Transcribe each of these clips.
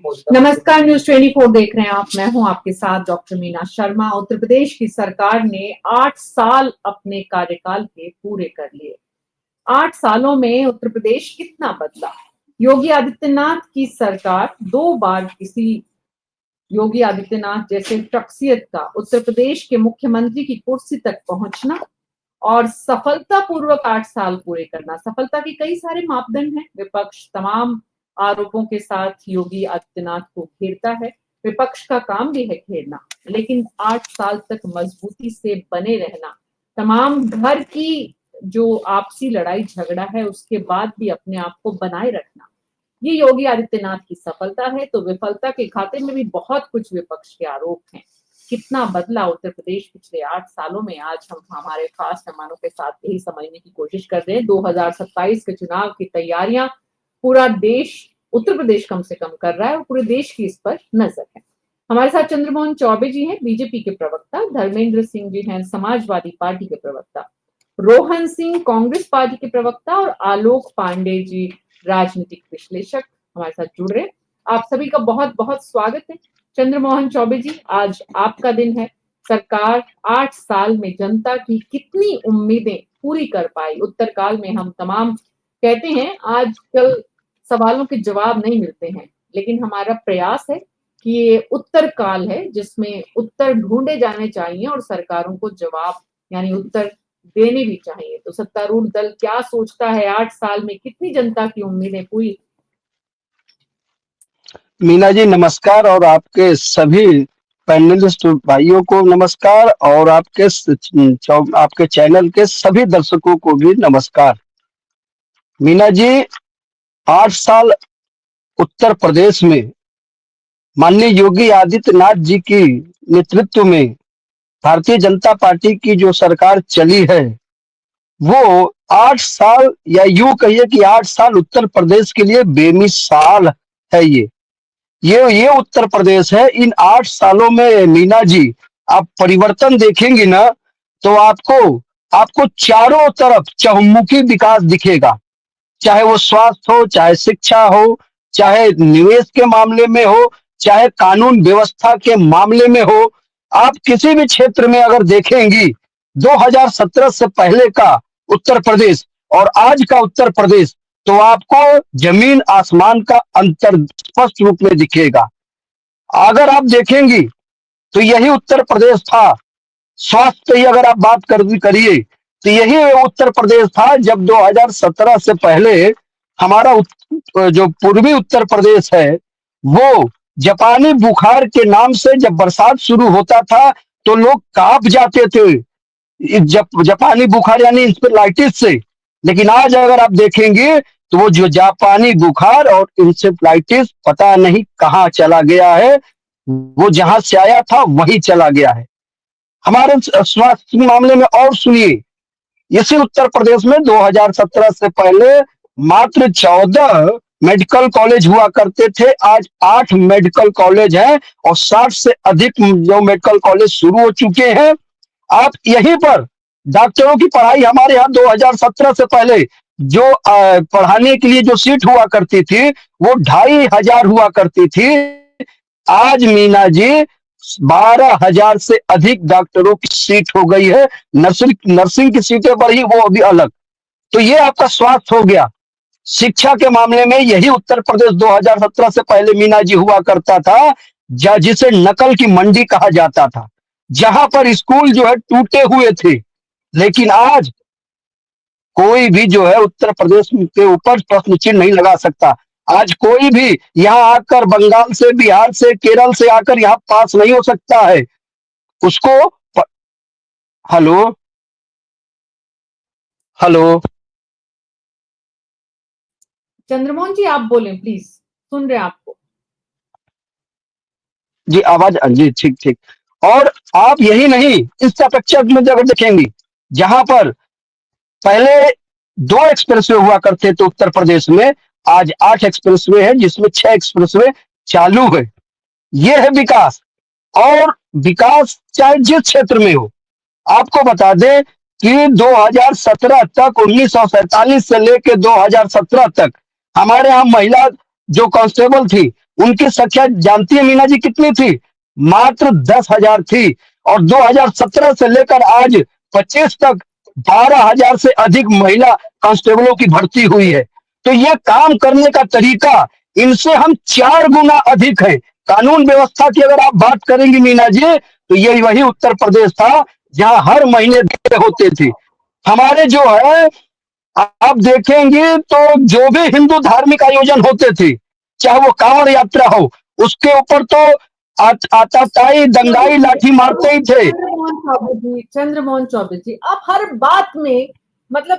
नमस्कार, न्यूज 24 देख रहे हैं आप। मैं हूं आपके साथ डॉक्टर मीना शर्मा। उत्तर प्रदेश की सरकार ने 8 साल अपने कार्यकाल के पूरे कर लिए। 8 सालों में उत्तर प्रदेश कितना बदला। योगी आदित्यनाथ की सरकार 2 बार किसी योगी आदित्यनाथ जैसे शख्सियत का उत्तर प्रदेश के मुख्यमंत्री की कुर्सी तक पहुंचना और सफलतापूर्वक 8 साल पूरे करना। सफलता के कई सारे मापदंड हैं। विपक्ष तमाम आरोपों के साथ योगी आदित्यनाथ को घेरता है। विपक्ष का काम भी है घेरना, लेकिन 8 साल तक मजबूती से बने रहना, तमाम घर की जो आपसी लड़ाई झगड़ा है उसके बाद भी अपने आप को बनाए रखना, ये योगी आदित्यनाथ की सफलता है। तो विफलता के खाते में भी बहुत कुछ विपक्ष के आरोप हैं। कितना बदला उत्तर प्रदेश पिछले 8 सालों में, आज हम हमारे खास मेहमानों के साथ यही समझने की कोशिश कर रहे हैं। 2027 के चुनाव की तैयारियां पूरा देश, उत्तर प्रदेश कम से कम कर रहा है और पूरे देश की इस पर नजर है। हमारे साथ चंद्रमोहन चौबे जी हैं, बीजेपी के प्रवक्ता, धर्मेंद्र सिंह जी हैं, समाजवादी पार्टी के प्रवक्ता, रोहन सिंह कांग्रेस पार्टी के प्रवक्ता और आलोक पांडे जी राजनीतिक विश्लेषक हमारे साथ जुड़ रहे हैं। आप सभी का बहुत बहुत स्वागत है। चंद्रमोहन चौबे जी, आज आपका दिन है। सरकार 8 साल में जनता की कितनी उम्मीदें पूरी कर पाई। उत्तरकाल में हम तमाम कहते हैं आजकल सवालों के जवाब नहीं मिलते हैं, लेकिन हमारा प्रयास है कि ये उत्तर काल है जिसमें उत्तर ढूंढे जाने चाहिए और सरकारों को जवाब यानी उत्तर देने भी चाहिए। तो सत्तारूढ़ दल क्या सोचता है, 8 साल में कितनी जनता की उम्मीदें पूरी। मीना जी नमस्कार, और आपके सभी पैनलिस्ट भाइयों को नमस्कार, और आपके चैनल के सभी दर्शकों को भी नमस्कार। मीना जी, 8 साल उत्तर प्रदेश में माननीय योगी आदित्यनाथ जी की नेतृत्व में भारतीय जनता पार्टी की जो सरकार चली है, वो 8 साल, या यूं कहिए कि 8 साल उत्तर प्रदेश के लिए बेमिसाल है। ये उत्तर प्रदेश है। इन 8 सालों में मीना जी आप परिवर्तन देखेंगी ना, तो आपको आपको चारों तरफ चहुमुखी विकास दिखेगा। चाहे वो स्वास्थ्य हो, चाहे शिक्षा हो, चाहे निवेश के मामले में हो, चाहे कानून व्यवस्था के मामले में हो। आप किसी भी क्षेत्र में अगर देखेंगी 2017 से पहले का उत्तर प्रदेश और आज का उत्तर प्रदेश, तो आपको जमीन आसमान का अंतर स्पष्ट रूप में दिखेगा। अगर आप देखेंगी तो यही उत्तर प्रदेश था। स्वास्थ्य की अगर आप बात करिए तो यही उत्तर प्रदेश था जब 2017 से पहले हमारा जो पूर्वी उत्तर प्रदेश है, वो जापानी बुखार के नाम से जब बरसात शुरू होता था तो लोग कांप जाते थे जापानी बुखार यानी इंसेफ्लाइटिस से। लेकिन आज अगर आप देखेंगे तो वो जो जापानी बुखार और इंसेफ्लाइटिस पता नहीं कहाँ चला गया है, वो जहां से आया था वहीं चला गया है। हमारे स्वास्थ्य के मामले में और सुनिए, इसी उत्तर प्रदेश में 2017 से पहले मात्र 14 मेडिकल कॉलेज हुआ करते थे। आज 8 मेडिकल कॉलेज हैं और 60 से अधिक जो मेडिकल कॉलेज शुरू हो चुके हैं। आप यहीं पर डॉक्टरों की पढ़ाई, हमारे यहाँ 2017 से पहले जो पढ़ाने के लिए जो सीट हुआ करती थी वो 2500 हुआ करती थी। आज मीना जी 12,000 से अधिक डॉक्टरों की सीट हो गई है। नर्सिंग की सीटें बढ़ी, वो भी अलग। तो ये आपका स्वास्थ्य हो गया। शिक्षा के मामले में यही उत्तर प्रदेश 2017 से पहले मीना जी हुआ करता था, जिसे नकल की मंडी कहा जाता था, जहां पर स्कूल जो है टूटे हुए थे। लेकिन आज कोई भी जो है उत्तर प्रदेश के ऊपर प्रश्न चिन्ह नहीं लगा सकता। आज कोई भी यहाँ आकर बंगाल से, बिहार से, केरल से आकर यहाँ पास नहीं हो सकता है। उसको हेलो हेलो चंद्रमोहन जी आप बोलें प्लीज, सुन रहे हैं आपको। जी आवाज, जी ठीक ठीक। और आप यही नहीं, इस अपेक्षा में अगर देखेंगी, जहां पर पहले 2 एक्सप्रेसवे हुआ करते थे उत्तर प्रदेश में, आज 8 एक्सप्रेसवे है, जिसमें 6 एक्सप्रेसवे चालू है। ये है विकास। और विकास चाहे जिस क्षेत्र में हो। आपको बता दें कि 2017 तक, 1947 से लेकर 2017 तक हमारे यहाँ महिला जो कांस्टेबल थी, उनकी संख्या जानती है मीना जी कितनी थी? मात्र 10,000 थी। और 2017 से लेकर आज 25 तक 12,000 से अधिक महिला कांस्टेबलों की भर्ती हुई है। तो ये काम करने का तरीका इनसे हम 4 गुना अधिक है। कानून व्यवस्था की अगर आप बात करेंगी मीना जी, तो ये वही उत्तर प्रदेश था जहां हर महीने होते थे। हमारे जो है, आप देखेंगे तो जो भी हिंदू धार्मिक आयोजन होते थे, चाहे वो कांवड़ यात्रा हो, उसके ऊपर तो आताताई दंगाई लाठी मारते ही थे। चंद्रमोहन चौबे जी, आप हर बात में मतलब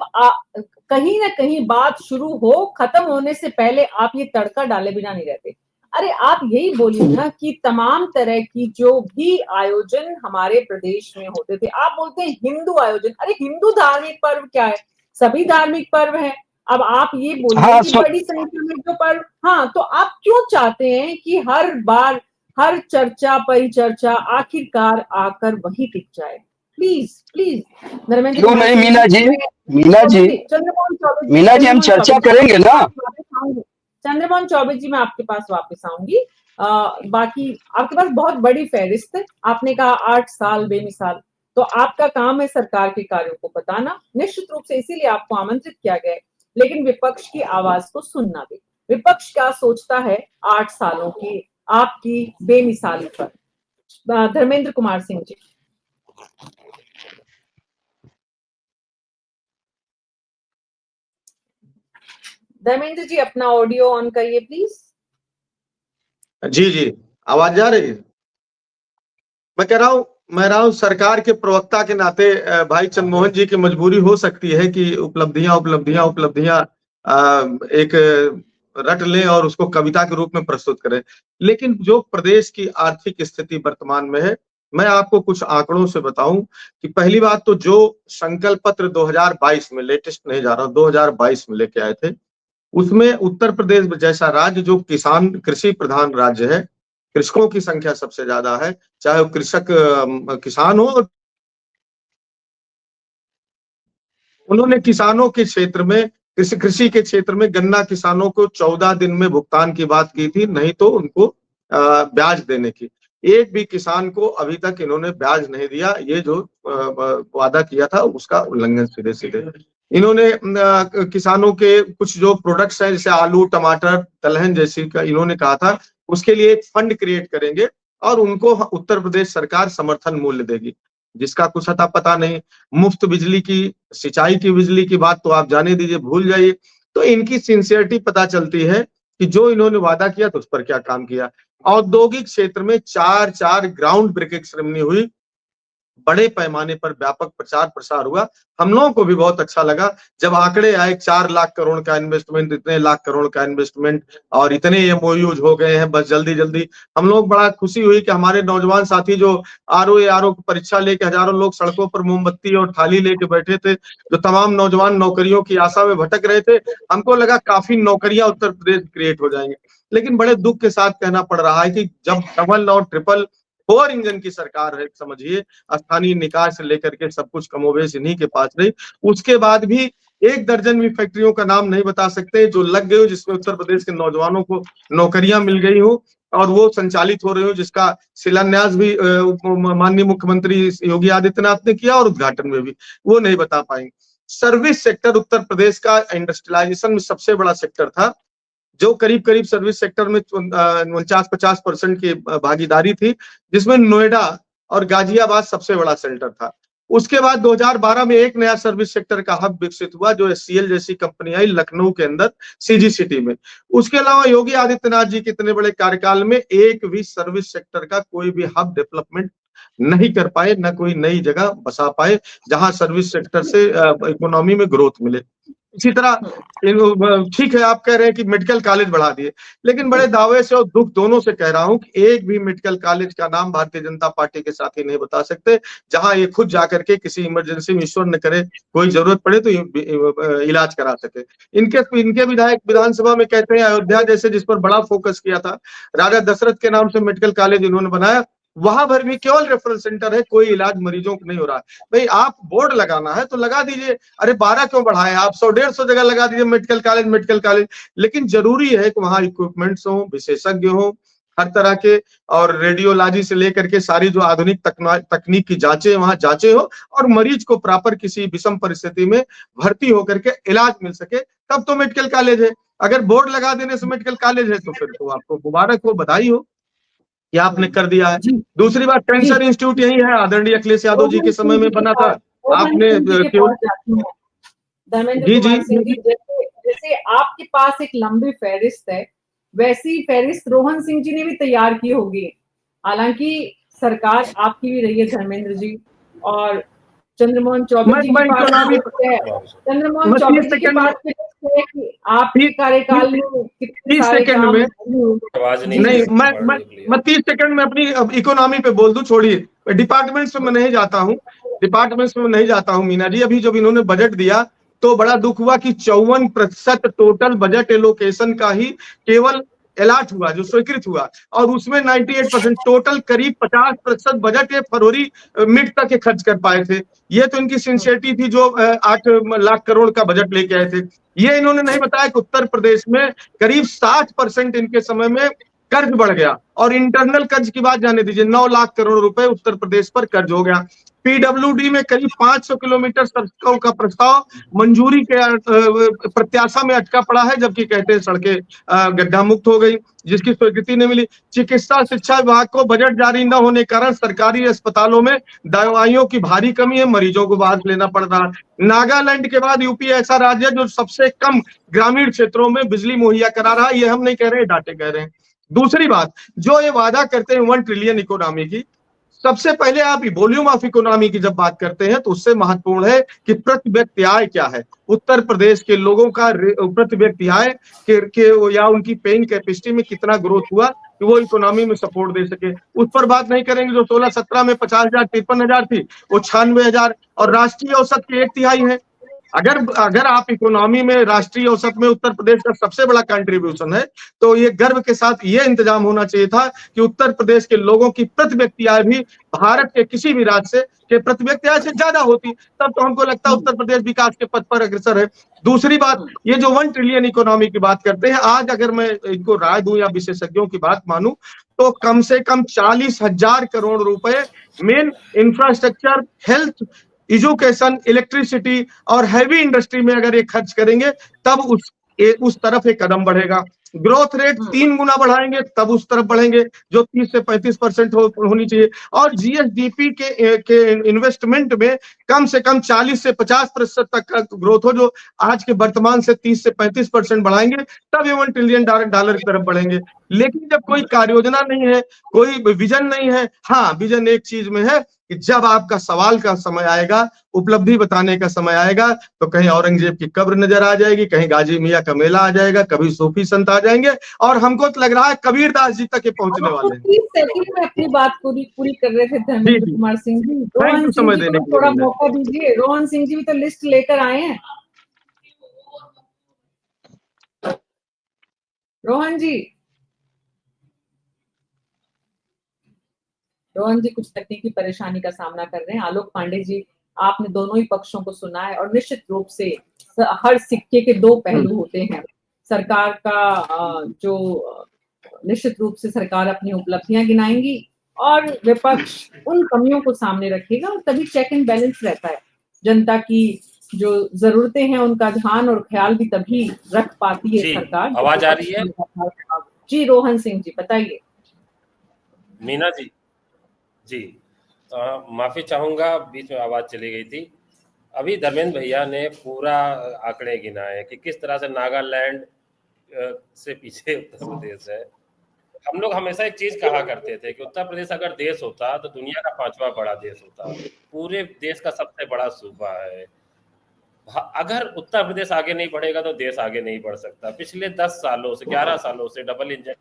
कहीं ना कहीं बात शुरू हो, खत्म होने से पहले आप ये तड़का डाले बिना नहीं रहते। अरे आप यही बोलिए ना कि तमाम तरह की जो भी आयोजन हमारे प्रदेश में होते थे, आप बोलते हैं हिंदू आयोजन। अरे हिंदू धार्मिक पर्व क्या है? सभी धार्मिक पर्व है। अब आप ये बोलिए हाँ, कि बड़ी संख्या में जो पर्व, हाँ, तो आप क्यों चाहते हैं कि हर बार हर चर्चा परिचर्चा आखिरकार आकर वही टिक जाए? प्लीज प्लीज धर्मेंद्र क्यों कुमार नहीं सिंह मीना जी? मीना जी, चंद्रमोहन चौबे जी, मीना जी, हम चर्चा करेंगे ना। चंद्रमोहन चौबे जी, मैं आपके पास वापस आऊंगी। बाकी आपके पास बहुत बड़ी फहरिस्त है। आपने कहा 8 साल बेमिसाल, तो आपका काम है सरकार के कार्यों को बताना, निश्चित रूप से इसीलिए आपको आमंत्रित किया गया है। लेकिन विपक्ष की आवाज को सुनना भी। विपक्ष क्या सोचता है 8 सालों की आपकी बेमिसाली पर? धर्मेंद्र कुमार सिंह जी। धर्मेंद्र जी, अपना ऑडियो ऑन करिए प्लीज। जी जी, आवाज जा रही है? मैं कह रहा हूँ सरकार के प्रवक्ता के नाते भाई चंद्रमोहन जी की मजबूरी हो सकती है कि उपलब्धियां एक रट लें और उसको कविता के रूप में प्रस्तुत करें। लेकिन जो प्रदेश की आर्थिक स्थिति वर्तमान में है, मैं आपको कुछ आंकड़ों से बताऊं कि पहली बात तो जो संकल्प पत्र 2022 में, लेटेस्ट नहीं जा रहा, 2022 में लेके आए थे, उसमें उत्तर प्रदेश जैसा राज्य जो कृषि प्रधान राज्य है, कृषकों की संख्या सबसे ज्यादा है, चाहे वो किसान हो। उन्होंने किसानों के क्षेत्र में, कृषि के क्षेत्र में गन्ना किसानों को 14 दिन में भुगतान की बात की थी, नहीं तो उनको ब्याज देने की। एक भी किसान को अभी तक इन्होंने ब्याज नहीं दिया। ये जो वादा किया था उसका उल्लंघन सीधे सीधे इन्होंने किसानों के कुछ जो प्रोडक्ट्स हैं, जैसे आलू, टमाटर, दलहन जैसी का इन्होंने कहा था, उसके लिए एक फंड क्रिएट करेंगे और उनको उत्तर प्रदेश सरकार समर्थन मूल्य देगी, जिसका कुछ अता पता नहीं। मुफ्त बिजली की, सिंचाई की बिजली की बात तो आप जाने दीजिए, भूल जाइए। तो इनकी सिंसियरिटी पता चलती है कि जो इन्होंने वादा किया तो उस पर क्या काम किया। औद्योगिक क्षेत्र में 4 ग्राउंड ब्रेकिंग सेरेमनी हुई, बड़े पैमाने पर व्यापक प्रचार प्रसार हुआ। हम लोगों को भी बहुत अच्छा लगा जब आंकड़े आए, 4 लाख करोड़ का इन्वेस्टमेंट, इतने लाख करोड़ का इन्वेस्टमेंट और इतने एमओयूज हो गए हैं बस जल्दी जल्दी। हम लोग बड़ा खुशी हुई कि हमारे नौजवान साथी जो आरओ की परीक्षा लेके हजारों लोग सड़कों पर मोमबत्ती और थाली लेके बैठे थे, जो तमाम नौजवान नौकरियों की आशा में भटक रहे थे, हमको लगा काफी नौकरियां उत्तर प्रदेश क्रिएट हो जाएंगे। लेकिन बड़े दुख के साथ कहना पड़ रहा है कि जब डबल और ट्रिपल 4 इंजन की सरकार है, समझिए स्थानीय निकाय से लेकर के सब कुछ कमोबेश इन्हीं के पास रही, उसके बाद भी 1 दर्जन भी फैक्ट्रियों का नाम नहीं बता सकते जो लग गई हो, जिसमें उत्तर प्रदेश के नौजवानों को नौकरियां मिल गई हो और वो संचालित हो रही हो, जिसका शिलान्यास भी माननीय मुख्यमंत्री योगी आदित्यनाथ ने किया और उद्घाटन में भी वो नहीं बता पाएंगे। सर्विस सेक्टर उत्तर प्रदेश का इंडस्ट्रियलाइजेशन में सबसे बड़ा सेक्टर था, जो करीब करीब सर्विस सेक्टर में 49-50% की भागीदारी थी, जिसमें नोएडा और गाजियाबाद सबसे बड़ा सेंटर था। उसके बाद 2012 में एक नया सर्विस सेक्टर का हब विकसित हुआ, जो एचसीएल जैसी कंपनी आई लखनऊ के अंदर सीजी सिटी में। उसके अलावा योगी आदित्यनाथ जी के इतने बड़े कार्यकाल में एक भी सर्विस सेक्टर का कोई भी हब डेवलपमेंट नहीं कर पाए, न कोई नई जगह बसा पाए जहां सर्विस सेक्टर से इकोनॉमी में ग्रोथ मिले। इसी तरह ठीक है, आप कह रहे हैं कि मेडिकल कॉलेज बढ़ा दिए, लेकिन बड़े दावे से और दुख दोनों से कह रहा हूं कि एक भी मेडिकल कॉलेज का नाम भारतीय जनता पार्टी के साथी नहीं बता सकते, जहां ये खुद जाकर के किसी इमरजेंसी में, ईश्वर न करे कोई जरूरत पड़े तो इलाज करा सके। इनके विधायक विधानसभा में कहते हैं अयोध्या जैसे, जिस पर बड़ा फोकस किया था, राजा दशरथ के नाम से मेडिकल कॉलेज इन्होंने बनाया, वहां भर भी केवल रेफरल सेंटर है, कोई इलाज मरीजों को नहीं हो रहा है। भाई आप बोर्ड लगाना है तो लगा दीजिए, अरे 12 क्यों बढ़ाए आप, 100-150 जगह लगा दीजिए मेडिकल कॉलेज। लेकिन जरूरी है कि वहां इक्विपमेंट्स हो, विशेषज्ञ हो हर तरह के, और रेडियोलॉजी से लेकर के सारी जो आधुनिक तकनीक की जांचें वहां जांचें हो, और मरीज को प्रॉपर किसी विषम परिस्थिति में भर्ती होकर के इलाज मिल सके, तब तो मेडिकल कॉलेज है। अगर बोर्ड लगा देने से मेडिकल कॉलेज है तो फिर तो आपको मुबारक हो, बधाई हो कि आपने कर दिया है। जी दूसरी बात, जी कैंसर इंस्टीट्यूट यही है, आदरणीय अखिलेश यादव जी रोहन के सिंह समय जी में के बना पास था। रोहन आपने सिंह जी के केवल पास जाती हूँ, धर्मेंद्र जी जी कुमार सिंह जी, जैसे जैसे आपके पास एक लंबी फहरिस्त है, वैसी फहरिस्त रोहन सिंह जी ने भी तैयार की होगी। हालांकि सरकार आपकी भी रही है धर्मेंद्र जी, और चंद्रमोहन चौबे जी के मैं पास भी इकोनॉमी लिस्ट है, चंद्रमोहन मैं चौबे 30 जी के सेकंड में पास भी लिस्ट है कि आपके 30 कार्यकाल में कितने 30 सारे सेकंड काम में आवाज नहीं जी नहीं, क्लियर जी पड़ रही है क्लियर। मैं 30 सेकंड में अपनी अब इकोनॉमी पे बोल दूं, छोड़िए डिपार्टमेंट्स में मैं नहीं जाता हूं, डिपार्टमेंट्स में नहीं जाता हूं मीना जी। अभी जब इन्होंने बजट दिया तो बड़ा दुख हुआ कि 54% टोटल बजट एलोकेशन का ही केवल अलॉट हुआ, जो स्वीकृत हुआ, और उसमें 98% टोटल करीब 50% बजट ये फरवरी मिड तक ये खर्च कर पाए थे। ये तो इनकी सिंसियरिटी थी जो 8 लाख करोड़ का बजट लेके आए थे। ये इन्होंने नहीं बताया कि उत्तर प्रदेश में करीब 60% इनके समय में कर्ज बढ़ गया, और इंटरनल कर्ज की बात जाने दीजिए, 9 लाख करोड़ रुपए उत्तर प्रदेश पर कर्ज हो गया। पीडब्ल्यूडी में करीब 500 किलोमीटर सड़कों का प्रस्ताव मंजूरी के प्रत्याशा में अटका पड़ा है, जबकि कहते हैं सड़कें गड्ढा मुक्त हो गई, जिसकी स्वीकृति नहीं मिली। चिकित्सा शिक्षा विभाग को बजट जारी न होने के कारण सरकारी अस्पतालों में दवाइयों की भारी कमी है, मरीजों को बाहर लेना पड़ रहा है। नागालैंड के बाद यूपी ऐसा राज्य है जो सबसे कम ग्रामीण क्षेत्रों में बिजली मुहैया करा रहा है। ये हम नहीं कह रहे, डाटे कह रहे हैं। दूसरी बात, जो ये वादा करते हैं 1 ट्रिलियन इकोनॉमी की, सबसे पहले आप वॉल्यूम ऑफ इकोनॉमी की जब बात करते हैं तो उससे महत्वपूर्ण है कि प्रति व्यक्ति आय क्या है। उत्तर प्रदेश के लोगों का प्रति व्यक्ति आय के या उनकी पेइंग कैपेसिटी में कितना ग्रोथ हुआ कि वो इकोनॉमी में सपोर्ट दे सके, उस पर बात नहीं करेंगे। जो 16-17 में 50,000 53,000 थी, वो 96,000, और राष्ट्रीय औसत की 1/3 है। अगर आप इकोनॉमी में राष्ट्रीय औसत में उत्तर प्रदेश का सबसे बड़ा कंट्रीब्यूशन है, तो ये गर्व के साथ ये इंतजाम होना चाहिए था कि उत्तर प्रदेश के लोगों की प्रति व्यक्ति आय भी भारत के किसी भी राज्य से के प्रति व्यक्ति आय से ज्यादा होती, तब तो हमको लगता है उत्तर प्रदेश विकास के पथ पर अग्रसर है। दूसरी बात, ये जो 1 ट्रिलियन इकोनॉमी की बात करते हैं, आज अगर मैं इनको राय दूं या विशेषज्ञों की बात मानूं, तो कम से कम 40,000 करोड़ रुपए main infrastructure, health, education, electricity और हैवी इंडस्ट्री में अगर ये खर्च करेंगे, तब उस तरफ एक कदम बढ़ेगा। ग्रोथ रेट 3 गुना बढ़ाएंगे तब उस तरफ बढ़ेंगे, जो 30 से 35% होनी चाहिए। और जीएसडीपी के इन्वेस्टमेंट में कम से कम 40 से 50% तक का ग्रोथ हो, जो आज के वर्तमान से 30 से 35% बढ़ाएंगे, तब ये 1 ट्रिलियन डॉलर की तरफ बढ़ेंगे। लेकिन जब कोई कार्य योजना नहीं है, कोई विजन नहीं है, हाँ विजन एक चीज में है कि जब आपका सवाल का समय आएगा, उपलब्धि बताने का समय आएगा, तो कहीं औरंगजेब की कब्र नजर आ जाएगी, कहीं गाजी मियां का मेला आ जाएगा, कभी सूफी संत आ जाएंगे, और हमको तो लग रहा है कबीरदास जी तक ये पहुंचने आपको वाले हैं। 30 सेकंड में अपनी बात पूरी कर रहे थे जी धर्मेंद्र जी, कुमार सिंह जी। थैंक रोहन यू, सिंह समय जी देने को के लिए थोड़ा मीना। मौका दीजिए, रोहन सिंह जी भी तो लिस्ट लेकर आए हैं। रोहन जी, रोहन जी कुछ तकनीकी परेशानी का सामना कर रहे हैं। आलोक पांडे जी, आपने दोनों ही पक्षों को सुना है, और निश्चित रूप से हर सिक्के के दो पहलू होते हैं। सरकार का जो निश्चित रूप से सरकार अपनी उपलब्धियां गिनाएंगी, और विपक्ष उन कमियों को सामने रखेगा, और तभी चेक एंड बैलेंस रहता है। जनता की जो जरूरतें हैं उनका ध्यान और ख्याल भी तभी रख पाती है जी, सरकार। आवाज आ रही है? जी रोहन सिंह जी बताइए। मीना जी, जी माफी चाहूंगा, बीच में आवाज चली गई थी। अभी धर्मेंद्र भैया ने पूरा आंकड़े गिनाए कि किस तरह से नागालैंड से पीछे उत्तर प्रदेश है। हम लोग हमेशा एक चीज कहा करते थे कि उत्तर प्रदेश अगर देश होता तो दुनिया का 5वां बड़ा देश होता, पूरे देश का सबसे बड़ा सूबा है। अगर उत्तर प्रदेश आगे नहीं बढ़ेगा तो देश आगे नहीं बढ़ सकता। पिछले 10 सालों से 11 सालों से डबल इंजन,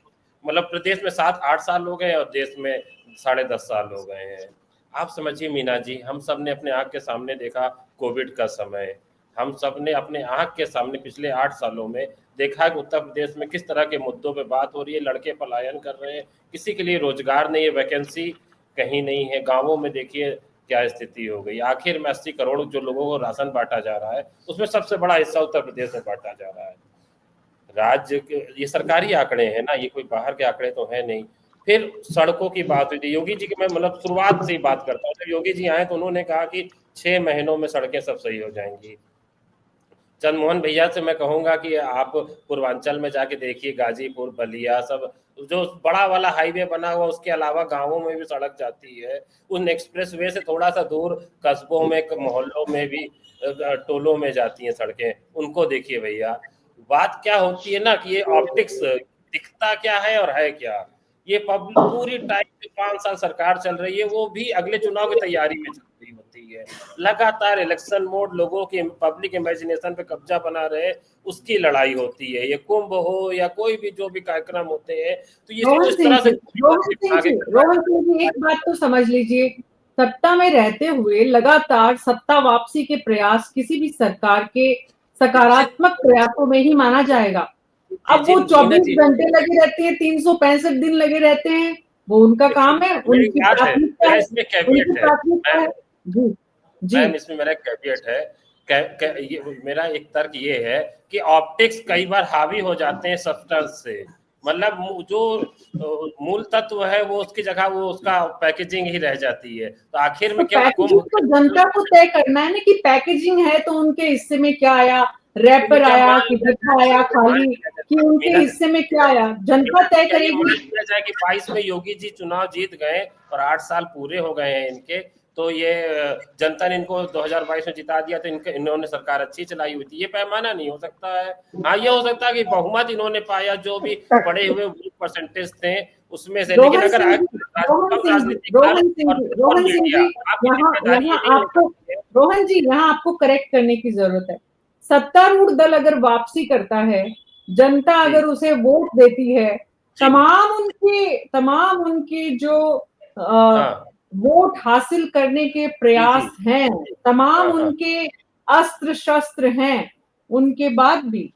मतलब प्रदेश में 7-8 साल हो गए और देश में 10.5 साल हो गए हैं। आप समझिए मीना जी, हम सब ने अपने आंख के सामने देखा कोविड का समय, हम सब ने अपने आंख के सामने पिछले 8 सालों में देखा कि उत्तर प्रदेश में किस तरह के मुद्दों पे बात हो रही है। लड़के पलायन कर रहे हैं, किसी के लिए रोजगार नहीं है, वैकेंसी कहीं नहीं है। गांवों में देखिए क्या स्थिति हो गई। आखिर में 80 करोड़ जो लोगों को राशन बांटा जा रहा है, उसमें सबसे बड़ा हिस्सा उत्तर प्रदेश में बांटा जा रहा है। राज्य के ये सरकारी आंकड़े हैं ना, ये कोई बाहर के आंकड़े तो है नहीं। फिर सड़कों की बात हुई थी योगी जी की, मैं मतलब शुरुआत से ही बात करता हूँ। जब योगी जी आए तो उन्होंने कहा कि 6 महीनों में सड़कें सब सही हो जाएंगी। चंद्रमोहन भैया से मैं कहूंगा कि आप पूर्वांचल में जाके देखिए, गाजीपुर, बलिया, सब जो बड़ा वाला हाईवे बना हुआ, उसके अलावा गांवों में भी सड़क जाती है। उन एक्सप्रेस वे से थोड़ा सा दूर कस्बों में, मोहल्लों में भी, टोलों में जाती हैं सड़कें, उनको देखिए भैया। बात क्या होती है ना कि ये ऑप्टिक्स दिखता क्या है और है क्या। ये पूरी टाइम से 5 साल सरकार चल रही है, वो भी अगले चुनाव की तैयारी में चल रही होती है। लगातार इलेक्शन मोड, लोगों के पब्लिक इमेजिनेशन पे कब्जा बना रहे, उसकी लड़ाई होती है। ये कुंभ हो या कोई भी जो भी कार्यक्रम होते हैं, तो ये रोहन इस सिंह तरह से जी, एक बात तो समझ लीजिए, सत्ता में रहते हुए लगातार सत्ता वापसी के प्रयास किसी भी सरकार के सकारात्मक प्रयासों में ही माना जाएगा। अब वो 24 घंटे लगे रहते हैं, 365 दिन लगे रहते हैं, वो उनका काम है, उनकी प्राथमिकता है, उनकी प्राथमिकता है। जी जी मैम, इसमें मेरा कैविएट है। ये मेरा एक तर्क ये है कि ऑप्टिक्स कई बार हावी हो जाते हैं सब्सटेंस से। मतलब जो मूल तत्व है वो उसकी जगह वो उसका पैकेजिंग ही रह जाती है। तो आखिर में क्या पैकेजिंग तो जनता को तय करना है ना कि पैकेजिंग है तो उनके हिस्से में क्या आया, रैपर आया कि डब्बा आया खाली, कि उनके हिस्से में क्या आया, जनता तय करेगी। जाए कि 22 में योगी जी चुनाव जीत गए और 8 साल पूरे हो गए हैं इनके, तो ये जनता ने इनको 2022 में जिता दिया, तो इन्होंने सरकार अच्छी चलाई हुई थी। ये पैमाना नहीं हो सकता है। हाँ, ये हो सकता है कि बहुमत इन्होंने पाया, जो भी पड़े हुए परसेंटेज थे उसमें से। लेकिन अगर रोहन जी यहाँ आपको करेक्ट करने की जरूरत है। सत्तारूढ़ दल अगर वापसी करता है, जनता अगर उसे वोट देती है, तमाम उनके जो वोट हासिल करने के प्रयास हैं, तमाम उनके अस्त्र शस्त्र हैं, उनके बाद भी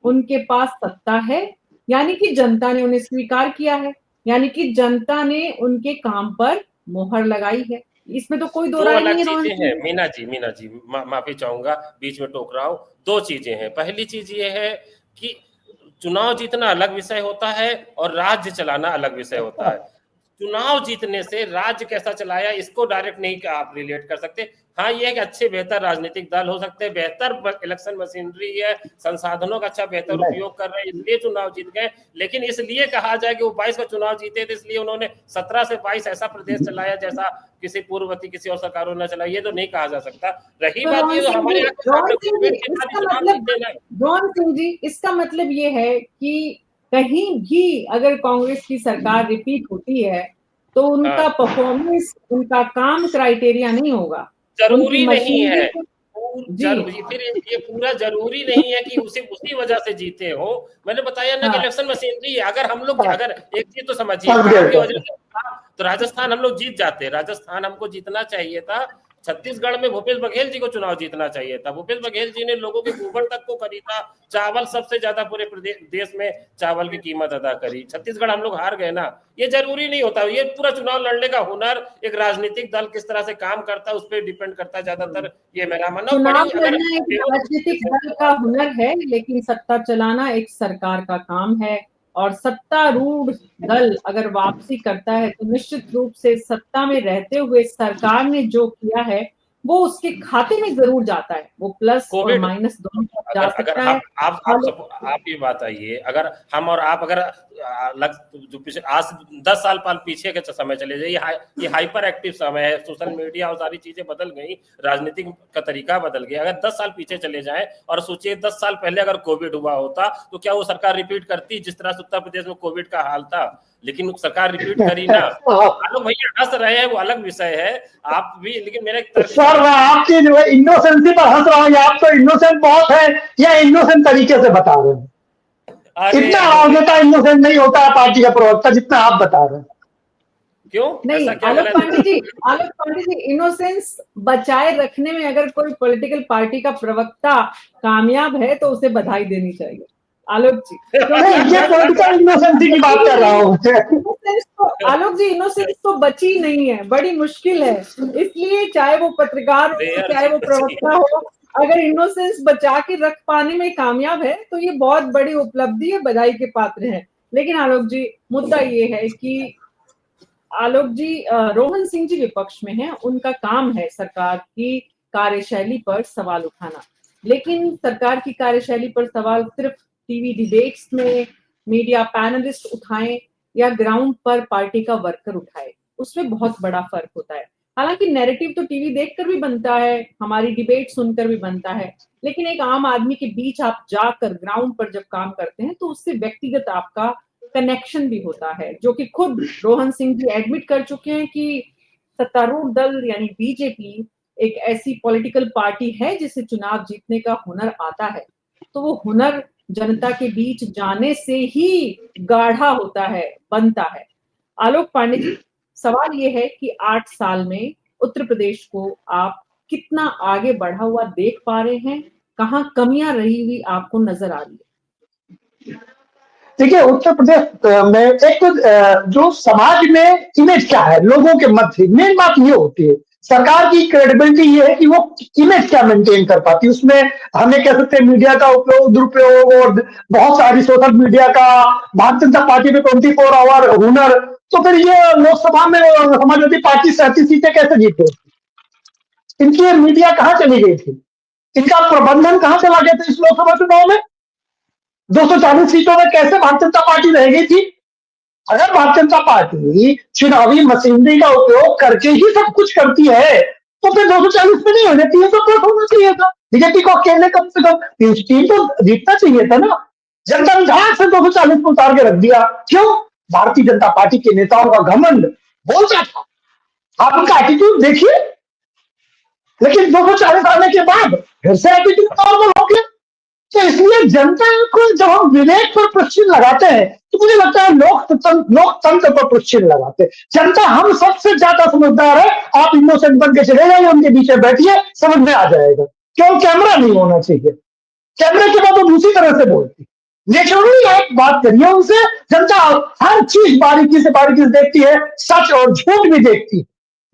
उनके पास सत्ता है, यानी कि जनता ने उन्हें स्वीकार किया है, यानी कि जनता ने उनके काम पर मोहर लगाई है। इसमें तो कोई दो राय नहीं है। मीना जी माफी चाहूंगा, बीच में टोक रहा हूँ। 2 चीजें हैं। पहली चीज ये है कि चुनाव जीतना अलग विषय होता है और राज्य चलाना अलग विषय होता है। चुनाव जीतने से राज्य कैसा चलाया इसको डायरेक्ट नहीं आप रिलेट कर सकते। हाँ, ये है कि अच्छे बेहतर राजनीतिक दल हो सकते हैं, बेहतर इलेक्शन मशीनरी है, संसाधनों का अच्छा बेहतर उपयोग कर रहे हैं, इसलिए चुनाव जीत गए। लेकिन इसलिए कहा जाए कि वो 22 का चुनाव जीते थे इसलिए उन्होंने 17 से 22 ऐसा प्रदेश चलाया जैसा किसी पूर्ववर्ती किसी और सरकारों ने चलाया, ये तो नहीं कहा जा सकता। रही बात ये, हमारे रोहन सिंह जी, इसका मतलब ये है कि कहीं भी अगर कांग्रेस की सरकार रिपीट होती है तो उनका परफॉर्मेंस, उनका काम क्राइटेरिया नहीं होगा, जरूरी नहीं है। फिर ये पूरा जरूरी नहीं है कि उसी वजह से जीते हो। मैंने बताया ना कि इलेक्शन मशीनरी है। अगर हम लोग अगर एक चीज तो समझिए, तो राजस्थान हम लोग जीत जाते। राजस्थान हमको जीतना चाहिए था। छत्तीसगढ़ में भूपेश बघेल जी को चुनाव जीतना चाहिए था। भूपेश बघेल जी ने लोगों के गोबर तक को खरीदा, चावल सबसे ज्यादा पूरे देश में चावल की कीमत अदा करी। छत्तीसगढ़ हम लोग हार गए ना। ये जरूरी नहीं होता। ये पूरा चुनाव लड़ने का हुनर एक राजनीतिक दल किस तरह से काम करता है उस पर डिपेंड करता है ज्यादातर। ये मेरा मानना। चुनाव लड़ना एक राजनीतिक दल का हुनर है, लेकिन सत्ता चलाना एक सरकार का काम है। और सत्तारूढ़ दल अगर वापसी करता है तो निश्चित रूप से सत्ता में रहते हुए सरकार ने जो किया है वो उसके खाते में जरूर जाता है। वो प्लस और माइनस दोनों जा सकता है। आप ये बात आइए, अगर हम और आप अगर जो पिछले आज 10 साल पीछे के समय चले जाइए, ये हाइपर एक्टिव समय है, सोशल मीडिया और सारी चीजें बदल गई, राजनीतिक का तरीका बदल गया। अगर 10 साल पीछे चले जाएं और सोचिए 10 साल पहले अगर कोविड हुआ होता तो क्या वो सरकार रिपीट करती जिस तरह से उत्तर प्रदेश में कोविड का हाल था? लेकिन सरकार रिपीट करी ना। आलोक भैया हंस रहे हैं, वो अलग विषय है। आप भी, लेकिन मेरा सर मैं आपकी जो है इनोसेंसी पर हंस रहा हूँ, आप तो इनोसेंट बहुत है या इनोसेंट तरीके से बता रहे हैं? इतना राजनेता इनोसेंट नहीं होता है पार्टी का प्रवक्ता जितना आप बता रहे हैं। क्यों नहीं? आलोक पांडे जी, इनोसेंस बचाए रखने में अगर कोई पॉलिटिकल पार्टी का प्रवक्ता कामयाब है तो उसे बधाई देनी चाहिए। आलोक जी, ये पॉलिटिकल इनोसेंसी की बात कर रहा हूँ। आलोक जी, इनोसेंस तो बची नहीं है, बड़ी मुश्किल है। इसलिए चाहे वो पत्रकार हो, चाहे वो प्रवक्ता हो, अगर इनोसेंस बचा के रख पाने में कामयाब है तो ये बहुत बड़ी उपलब्धि है, बधाई के पात्र है। लेकिन आलोक जी, मुद्दा ये है कि आलोक जी, रोहन सिंह जी विपक्ष में हैं, उनका काम है सरकार की कार्यशैली पर सवाल उठाना। लेकिन सरकार की कार्यशैली पर सवाल सिर्फ टीवी डिबेट्स में मीडिया पैनलिस्ट उठाएं या ग्राउंड पर पार्टी का वर्कर उठाए, उसमें बहुत बड़ा फर्क होता है। हालांकि नैरेटिव तो टीवी देखकर भी बनता है, हमारी डिबेट सुनकर भी बनता है, लेकिन एक आम आदमी के बीच आप जाकर ग्राउंड पर जब काम करते हैं तो उससे व्यक्तिगत आपका कनेक्शन भी होता है, जो कि खुद रोहन सिंह जी एडमिट कर चुके हैं कि सत्तारूढ़ दल यानी बीजेपी एक ऐसी पॉलिटिकल पार्टी है जिसे चुनाव जीतने का हुनर आता है, तो वो हुनर जनता के बीच जाने से ही गाढ़ा होता है, बनता है। आलोक पांडे जी, सवाल ये है कि 8 साल में उत्तर प्रदेश को आप कितना आगे बढ़ा हुआ देख पा रहे हैं, कहाँ कमियां रही हुई आपको नजर आ रही है? देखिए, उत्तर प्रदेश में एक तो जो समाज में इमेज क्या है, लोगों के मध्य मेन बात ये होती है। सरकार की क्रेडिबिलिटी ये है कि वो इमेज क्या मेंटेन कर पाती है। उसमें हमें कह सकते हैं मीडिया का उपयोग, दुरुपयोग और बहुत सारी सोशल मीडिया का, भारतीय जनता पार्टी में 24 आवर हुनर। तो फिर ये लोकसभा में समाजवादी पार्टी 37 सीटें कैसे जीते? इनकी मीडिया कहाँ चली गई थी? इनका प्रबंधन कहाँ चला गया था इस लोकसभा चुनाव में? 240 सीटों में कैसे भारतीय जनता पार्टी रह गई थी? अगर भारतीय जनता पार्टी चुनावी मशीनरी का उपयोग करके ही सब कुछ करती है तो फिर 240 में नहीं होने चाहिए, तो प्लस होना चाहिए था। बीजेपी को अकेले कम से कम 3 तो जीतना चाहिए था ना। जनता ने झाड़ से 240 को उतार के रख दिया। क्यों? भारतीय जनता पार्टी के नेताओं का घमंड बोलता था। आप उनका एटीट्यूड देखिए, लेकिन 240 आने के बाद फिर से एटीट्यूड नॉर्मल हो गया। तो इसलिए जनता को जब हम विवेक पर प्रश्न लगाते हैं तो मुझे लगता है लोकतंत्र पर प्रश्न लगाते हैं। जनता हम सबसे ज्यादा समझदार है। आप इनोसेंट बन के चले जाइए, उनके बीच में बैठिए, समझ में आ जाएगा। क्यों कैमरा नहीं होना चाहिए? कैमरे के बाद वो दूसरी तरह से बोलती, नेचुरली एक बात करिए उनसे। जनता हर चीज बारीकी से देखती है, सच और झूठ भी देखती है,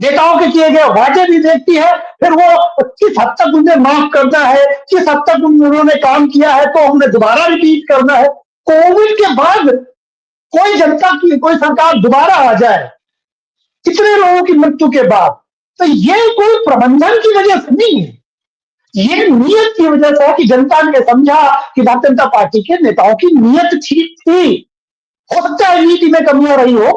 नेताओं के किए गए वादे भी देखती है। फिर वो किस हद तक उन्हें माफ करना है, किस हद तक उन्होंने काम किया है तो हमने दोबारा रिपीट करना है। कोविड के बाद कोई जनता की कोई सरकार दोबारा आ जाए कितने लोगों की मृत्यु के बाद, तो ये कोई प्रबंधन की वजह से नहीं है, ये नीयत की वजह से है कि जनता ने समझा कि भारतीय जनता पार्टी के नेताओं की नीयत ठीक थी। हो सकता है नीति में कमियां रही हो।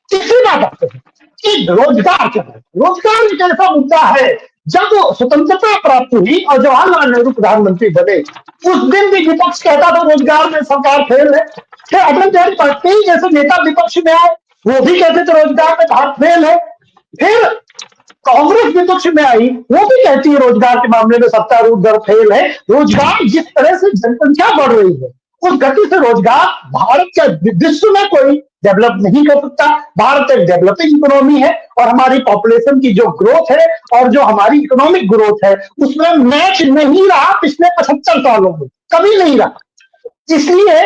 तीसरी बात आते हैं कि रोजगार क्या है। रोजगार एक ऐसा मुद्दा है, जब स्वतंत्रता प्राप्त हुई और जवाहरलाल नेहरू प्रधानमंत्री बने उस दिन भी विपक्ष कहता था रोजगार में सरकार फेल है। फिर अटल बिहारी वाजपेयी जैसे नेता विपक्ष में आए, वो भी कहते थे रोजगार में भारत फेल है। फिर कांग्रेस विपक्ष में आई, वो भी कहती है रोजगार के मामले में सत्तारूढ़ दल फेल है। रोजगार जिस तरह से जनसंख्या बढ़ रही है उस गति से रोजगार भारत का विश्व में कोई डेवलप नहीं कर सकता। भारत एक डेवलपिंग इकोनॉमी है और हमारी पॉपुलेशन की जो ग्रोथ है और जो हमारी इकोनॉमिक ग्रोथ है उसमें मैच नहीं रहा पिछले 75 सालों में, कभी नहीं रहा। इसलिए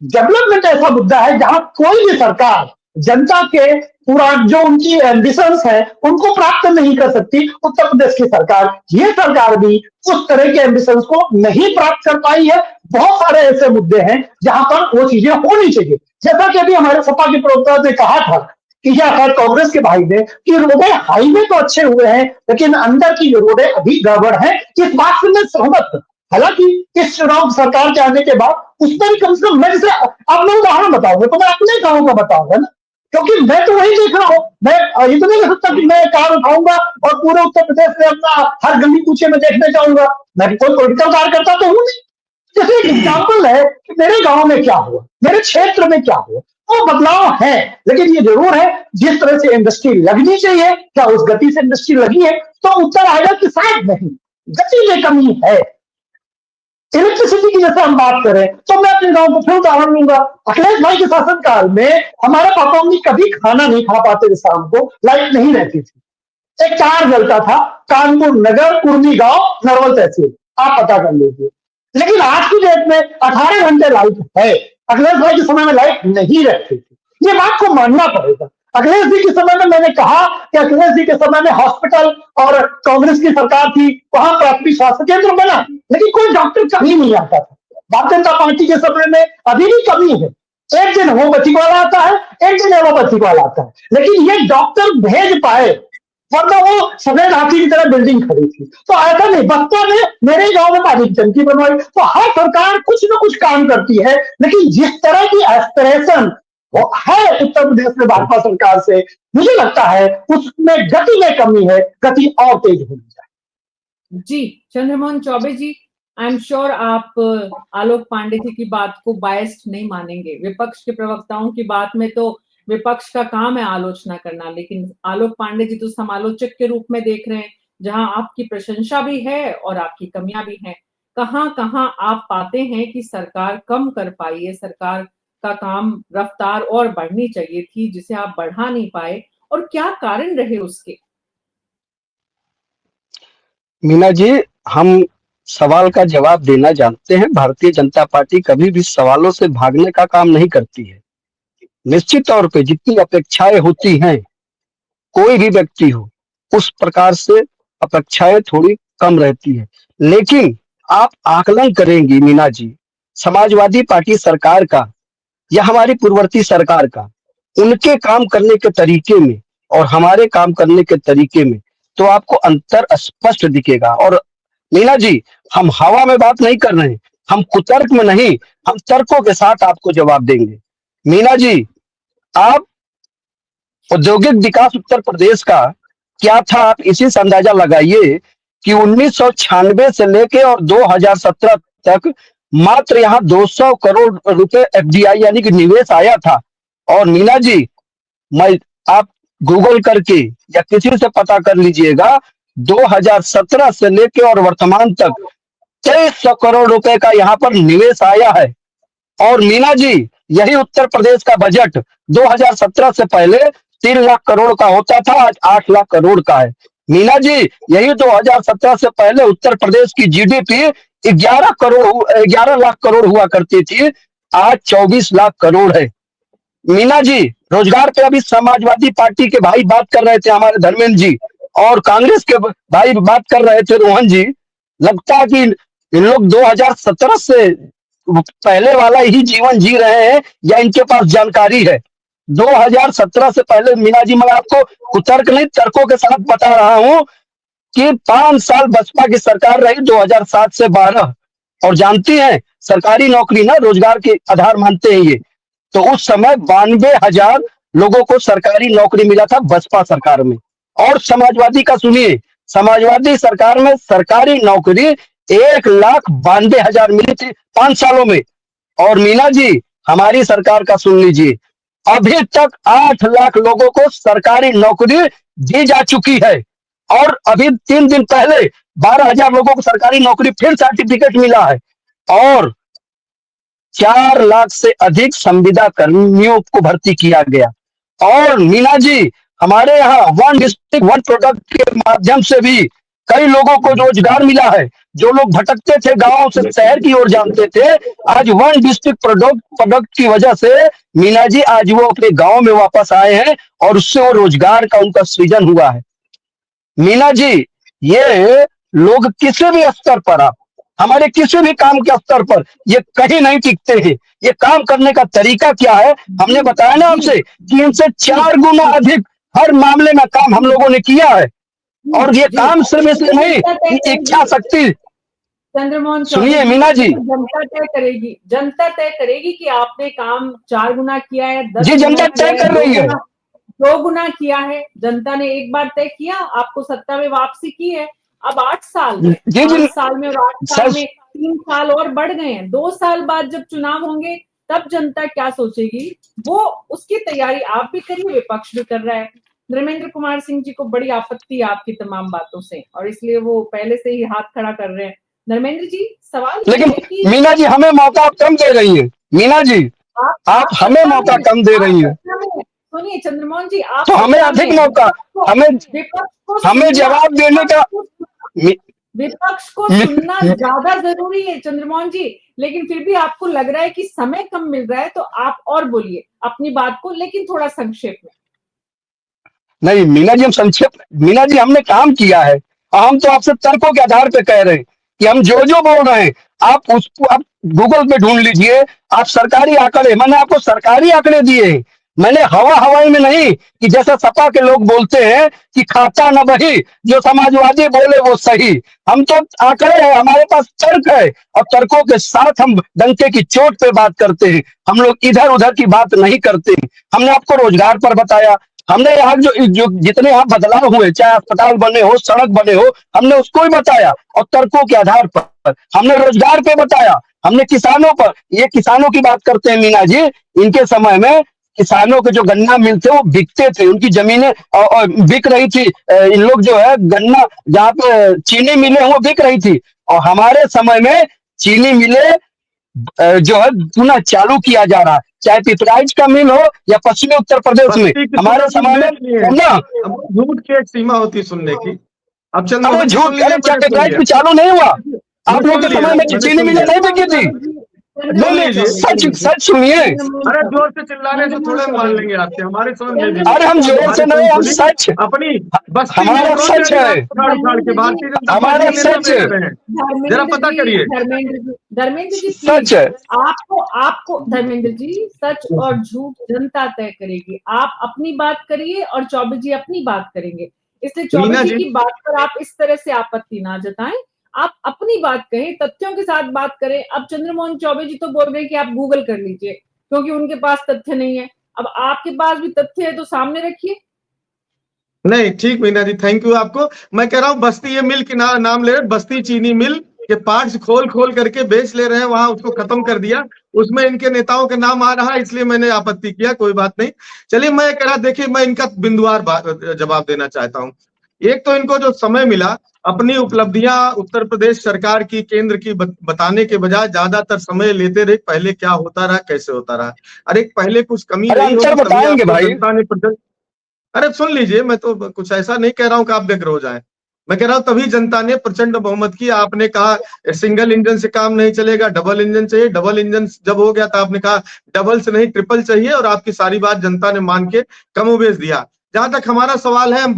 डेवलपमेंट ऐसा मुद्दा है जहां कोई भी सरकार जनता के पूरा जो उनकी एम्बिशंस है उनको प्राप्त नहीं कर सकती। उत्तर प्रदेश की सरकार, ये सरकार भी उस तरह के एम्बिशंस को नहीं प्राप्त कर पाई है। बहुत सारे ऐसे मुद्दे हैं जहां पर वो चीजें होनी चाहिए। जैसा कि अभी हमारे सपा के प्रवक्ता ने कहा था कि या शायद कांग्रेस के भाई ने कि रोडे हाईवे तो अच्छे हुए हैं लेकिन अंदर की रोडे अभी गड़बड़ है। इस बात से मैं सहमत हूं। हालांकि इस चुनाव सरकार के आने के बाद उस पर कम से कम मैं जैसे अब मैं उदाहरण बताऊंगा तो मैं अपने गांव का बताऊंगा ना, क्योंकि मैं तो वही देख रहा हूं। मैं ये तो नहीं कह सकता कि मैं कार उठाऊंगा और पूरे उत्तर प्रदेश में अपना हर गली कूचे में देखने जाऊंगा। मैं कोई पॉलिटिकल कार्यकर्ता तो हूं नहीं। जैसे एक एग्जाम्पल है कि मेरे गांव में क्या हुआ, मेरे क्षेत्र में क्या हुआ, वो बदलाव है। लेकिन ये जरूर है जिस तरह से इंडस्ट्री लगनी चाहिए, क्या उस गति से इंडस्ट्री लगी है? तो उत्तर आएगा कि शायद नहीं, गति में कमी है। इलेक्ट्रिसिटी की जैसे हम बात करें तो मैं अपने गांव को फिर उदाहरण लूंगा। अखिलेश भाई के शासनकाल में हमारे पापा मम्मी कभी खाना नहीं खा पाते थे, शाम को लाइट नहीं रहती थी। एक तार जलता था, कानपुर नगर, कुर्मी गांव, नरवल तहसील, आप पता कर लीजिए। लेकिन आज की डेट में 18 घंटे लाइट है। अखिलेश भाई के समय में लाइट नहीं रहती थी। ये बात को मानना पड़ेगा। अखिलेश जी के समय में मैंने कहा कि अखिलेश जी के समय में हॉस्पिटल और कांग्रेस की सरकार थी, वहां प्राथमिक स्वास्थ्य केंद्र बना, लेकिन कोई डॉक्टर कभी नहीं आता था। भारतीय जनता पार्टी के समय में अभी भी कमी है, एक दिन होम्योपैथिक वाला आता है, एक दिन एलोपैथिक वाला आता है, लेकिन ये डॉक्टर भेज पाए, वरना वो सफेद हाथी की तरह बिल्डिंग खड़ी थी। तो ऐसा नहीं, बस्ता में मेरे गांव में पानी की टंकी बनवाई। तो हर सरकार कुछ ना कुछ काम करती है, लेकिन जिस तरह की एस्पिरेशन वो है उत्तर प्रदेश में भाजपा सरकार से, मुझे लगता है उसमें गति में कमी है, गति और तेज होनी चाहिए। जी चंद्रमोहन चौबे जी, आई एम श्योर आप आलोक पांडे जी की बात को बायस्ड नहीं मानेंगे। विपक्ष के प्रवक्ताओं की बात में तो विपक्ष का काम है आलोचना करना, लेकिन आलोक पांडे जी तो समालोचक के रूप में देख रहे हैं, जहां आपकी प्रशंसा भी है और आपकी कमियां भी हैं। कहां कहां आप पाते हैं कि सरकार कम कर पाई है, सरकार का काम रफ्तार और बढ़नी चाहिए थी जिसे आप बढ़ा नहीं पाए, और क्या कारण रहे उसके? मीना जी, हम सवाल का जवाब देना जानते हैं। भारतीय जनता पार्टी कभी भी सवालों से भागने का काम नहीं करती है। निश्चित तौर पे जितनी अपेक्षाएं होती हैं, कोई भी व्यक्ति हो, उस प्रकार से अपेक्षाएं थोड़ी कम रहती है। लेकिन आप आकलन करेंगी मीना जी, समाजवादी पार्टी सरकार का या हमारी पूर्ववर्ती सरकार का, उनके काम करने के तरीके में और हमारे काम करने के तरीके में तो आपको अंतर स्पष्ट दिखेगा। और मीना जी, हम हवा में बात नहीं कर रहे हैं, हम कुतर्क में नहीं, हम तर्कों के साथ आपको जवाब देंगे। मीना जी, आप औद्योगिक विकास उत्तर प्रदेश का क्या था, आप इसी से अंदाजा लगाइए कि 1996 से लेके और 2017 तक मात्र यहाँ 200 करोड़ रुपए एफडीआई यानी कि निवेश आया था। और मीना जी, मैं आप गूगल करके या किसी से पता कर लीजिएगा, 2017 से लेके और वर्तमान तक 2300 करोड़ रुपए का यहाँ पर निवेश आया है। और मीना जी, यही उत्तर प्रदेश का बजट 2017 से पहले 3 लाख करोड़ का होता था, आज 8 लाख करोड़ का है। मीना जी, यही 2017 से पहले उत्तर प्रदेश की जीडीपी 11 लाख करोड़ हुआ करती थी, आज 24 लाख करोड़ है। मीना जी, रोजगार पे अभी समाजवादी पार्टी के भाई बात कर रहे थे, हमारे धर्मेंद्र जी, और कांग्रेस के भाई बात कर रहे थे, रोहन जी। लगता है कि इन लोग 2017 से पहले वाला ही जीवन जी रहे हैं या इनके पास जानकारी है। 2017 से पहले मीना जी, मैं आपको कुतर्क नहीं तर्कों के साथ बता रहा हूं कि 5 साल बसपा की सरकार रही 2007 से 12, और जानती हैं सरकारी नौकरी ना रोजगार के आधार मानते हैं ये, तो उस समय 92,000 लोगों को सरकारी नौकरी मिला था बसपा सरकार में। और समाजवादी का सुनिए, समाजवादी सरकार में सरकारी नौकरी 1,92,000 मिली थी 5 सालों में। और मीना जी, हमारी सरकार का सुन लीजिए, अभी तक 8 लाख लोगों को सरकारी नौकरी दी जा चुकी है। और अभी 3 दिन पहले 12,000 लोगों को सरकारी नौकरी फिर सर्टिफिकेट मिला है। और 4 लाख से अधिक संविदा कर्मियों को भर्ती किया गया। और मीना जी, हमारे यहाँ वन डिस्ट्रिक्ट वन प्रोडक्ट के माध्यम से भी कई लोगों को रोजगार मिला है। जो लोग भटकते थे, गांव से शहर की ओर जानते थे, आज वन डिस्ट्रिक्ट प्रोडक्ट की वजह से मीना जी आज वो अपने गांव में वापस आए हैं और उससे वो रोजगार का उनका सृजन हुआ है। मीना जी, ये लोग किसी भी स्तर पर, आप हमारे किसी भी काम के स्तर पर ये कहीं नहीं टिकते हैं। ये काम करने का तरीका क्या है, हमने बताया ना आपसे कि इनसे 4 गुना अधिक हर मामले में काम हम लोगों ने किया है। और ये काम सिर्फ इसलिए नहीं, इच्छा शक्ति। चंद्रमोहन सुनिए मीना जी, जनता तय करेगी कि आपने काम 4 गुना किया है, 10 जी जनता तय कर रही है, 2 गुना किया है। जनता ने एक बार तय किया, आपको सत्ता में वापसी की है। अब 8 साल, जी जी 5 साल में और 8 साल में 3 साल और बढ़ गए हैं। 2 साल बाद जब चुनाव होंगे तब जनता क्या सोचेगी, वो उसकी तैयारी आप भी करिए, विपक्ष भी कर रहा है। धर्मेंद्र कुमार सिंह जी को बड़ी आपत्ति है आपकी तमाम बातों से, और इसलिए वो पहले से ही हाथ खड़ा कर रहे हैं। धर्मेंद्र जी, सवाल लेकिन मीना जी हमें मौका आप कम दे रही है। मीना जी, आप हमें मौका कम दे रही है। सुनिए चंद्रमोहन जी, आप तो हमें अधिक मौका, हमें जवाब देने का, विपक्ष को सुनना ज्यादा जरूरी है चंद्रमोहन जी। लेकिन फिर भी आपको लग रहा है कि समय कम मिल रहा है, तो आप और बोलिए अपनी बात को, लेकिन थोड़ा संक्षेप में। नहीं मीना जी, हम संक्षेप, मीना जी हमने काम किया है, हम तो आपसे तर्कों के आधार पे कह रहे हैं कि हम जो जो बोल रहे हैं आप उसको आप गूगल पे ढूंढ लीजिए, आप सरकारी आंकड़े, मैंने आपको सरकारी आंकड़े दिए हैं, मैंने हवा हवाई में नहीं कि जैसा सपा के लोग बोलते हैं कि खाता न बही, जो समाजवादी बोले वो सही। हम तो आंकड़े हैं, हमारे पास तर्क है, और तर्कों के साथ हम डंके की चोट पे बात करते हैं, हम लोग इधर उधर की बात नहीं करते हैं। हमने आपको रोजगार पर बताया, हमने यहाँ जो जितने यहाँ बदलाव हुए, चाहे अस्पताल बने हो, सड़क बने हो, हमने उसको भी बताया, और तर्कों के आधार पर हमने रोजगार पे बताया, हमने किसानों पर, ये किसानों की बात करते हैं मीना जी, इनके समय में किसानों के जो गन्ना मिल थे वो बिकते थे, उनकी जमीनें बिक रही थी, इन लोग जो है गन्ना जहाँ पे चीनी मिले वो बिक रही थी, और हमारे समय में चीनी मिले जो है पुनः चालू किया जा रहा है, चाहे पिपराइच का मिल हो या पश्चिमी उत्तर प्रदेश में, हमारे समय में ना। झूठ की एक सीमा होती सुनने की। अब अरे चंद्र झूठ, अरे क्या पिपराइच में चालू नहीं हुआ? आप लोग के समय में चीनी मिलें नहीं बिकी थी? नहीं, सच सच सुनिए। अरे जोर से चिल्लाने से थोड़े मान लेंगे आपसे, हमारे समझ में भी। अरे हम जोर से नहीं, हम सच, अपनी बस्ती हमारा सच है, उखाड़ के भारतीय जनता हमारा पार्टी सच है, जरा पता करिए। धर्मेंद्र जी सच है। आपको आपको धर्मेंद्र जी, सच और झूठ जनता तय करेगी। आप अपनी बात करिए और चौबे जी अपनी बात करेंगे, इसलिए चौबे जी की बात पर आप इस तरह से आपत्ति ना जताएं, आप अपनी बात कहें, तथ्यों के साथ बात करें। अब चंद्रमोहन चौबे जी तो बोल रहे हैं कि आप गूगल कर लीजिए क्योंकि उनके पास तथ्य नहीं है। अब आपके पास भी तथ्य है तो सामने रखिए। नहीं ठीक मीना जी, थैंक यू आपको। मैं कह रहा हूँ बस्ती ये मिल के नाम ले रहे, बस्ती चीनी मिल के पार्ट्स खोल खोल करके बेच ले रहे हैं, वहां उसको खत्म कर दिया, उसमें इनके नेताओं का नाम आ रहा है, इसलिए मैंने आपत्ति किया। कोई बात नहीं, चलिए मैं कह रहा, देखिए मैं इनका बिंदुवार जवाब देना चाहता हूँ। एक तो इनको जो समय मिला अपनी उपलब्धियां उत्तर प्रदेश सरकार की, केंद्र की बताने के बजाय ज्यादातर समय लेते रहे पहले क्या होता रहा, कैसे होता रहा। अरे पहले कुछ कमी नहीं होगी बताएंगे भाई। जनता ने अरे सुन लीजिए, मैं तो कुछ ऐसा नहीं कह रहा हूं कि आप व्यग्र हो जाएं, मैं कह रहा हूं तभी जनता ने प्रचंड बहुमत की। आपने कहा सिंगल इंजन से काम नहीं चलेगा, डबल इंजन चाहिए, डबल इंजन जब हो गया तो आपने कहा डबल से नहीं ट्रिपल चाहिए, और आपकी सारी बात जनता ने मान के कमोबेश दिया। जहां तक हमारा सवाल है, हम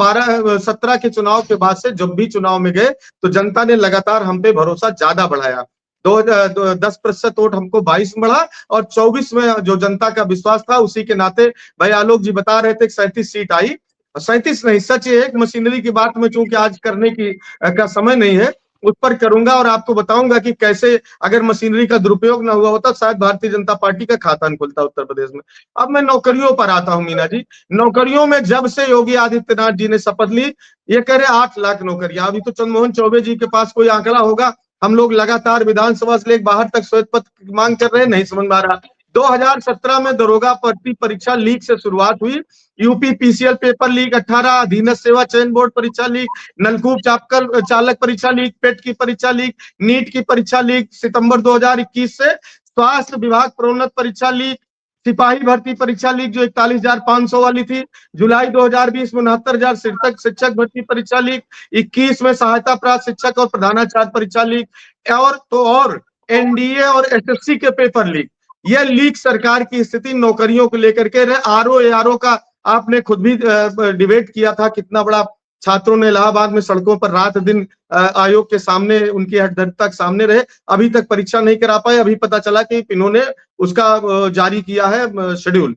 17 के चुनाव के बाद से जब भी चुनाव में गए तो जनता ने लगातार हम पे भरोसा ज्यादा बढ़ाया। 10% वोट हमको 22 में बढ़ा, और 24 में जो जनता का विश्वास था उसी के नाते भाई आलोक जी बता रहे थे कि 37 सीट आई, 37 नहीं, सच ये एक मशीनरी की बात में चूंकि आज करने की का समय नहीं है, उस पर करूंगा और आपको बताऊंगा कि कैसे अगर मशीनरी का दुरुपयोग ना हुआ होता शायद भारतीय जनता पार्टी का खाता नहीं खुलता उत्तर प्रदेश में। अब मैं नौकरियों पर आता हूं मीना जी। नौकरियों में जब से योगी आदित्यनाथ जी ने शपथ ली, ये कह रहे 8 लाख नौकरियां, अभी तो चंद्रमोहन चौबे जी के पास कोई आंकड़ा होगा। हम लोग लगातार विधानसभा से लेकर बाहर तक श्वेत पत्र की मांग कर रहे हैं, नहीं समझ में आ रहा। 2017 में दरोगा भर्ती परीक्षा लीक से शुरुआत हुई, यूपी पीसीएल पेपर लीक 18, अधीनस्थ सेवा चयन बोर्ड परीक्षा लीक, नलकूप चालक परीक्षा लीक, पेट की परीक्षा लीक, नीट की परीक्षा लीक सितंबर 2021 से, स्वास्थ्य विभाग प्रोन्नत परीक्षा लीक, सिपाही भर्ती परीक्षा लीक जो 41,500 वाली थी, जुलाई 2020 में 69,000 शिक्षक भर्ती परीक्षा लीक, 21 में सहायता प्राप्त शिक्षक और प्रधानाचार्य परीक्षा लीक, और एनडीए और एसएससी के पेपर लीक। यह लीक सरकार की स्थिति नौकरियों को लेकर के रहे। आरओ का आपने खुद भी डिबेट किया था, कितना बड़ा छात्रों ने इलाहाबाद में सड़कों पर रात दिन आयोग के सामने उनकी हठधर्मिता के सामने रहे, अभी तक परीक्षा नहीं करा पाए। अभी पता चला कि इन्होंने उसका जारी किया है शेड्यूल।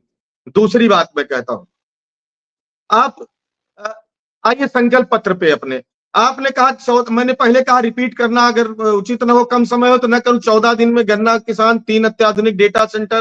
दूसरी बात मैं कहता हूं, आप आइए संकल्प पत्र पे अपने, आपने कहा, मैंने पहले कहा रिपीट करना अगर उचित न हो, कम समय हो तो न करूं, 14 दिन में गन्ना किसान, 3 अत्याधुनिक डेटा सेंटर,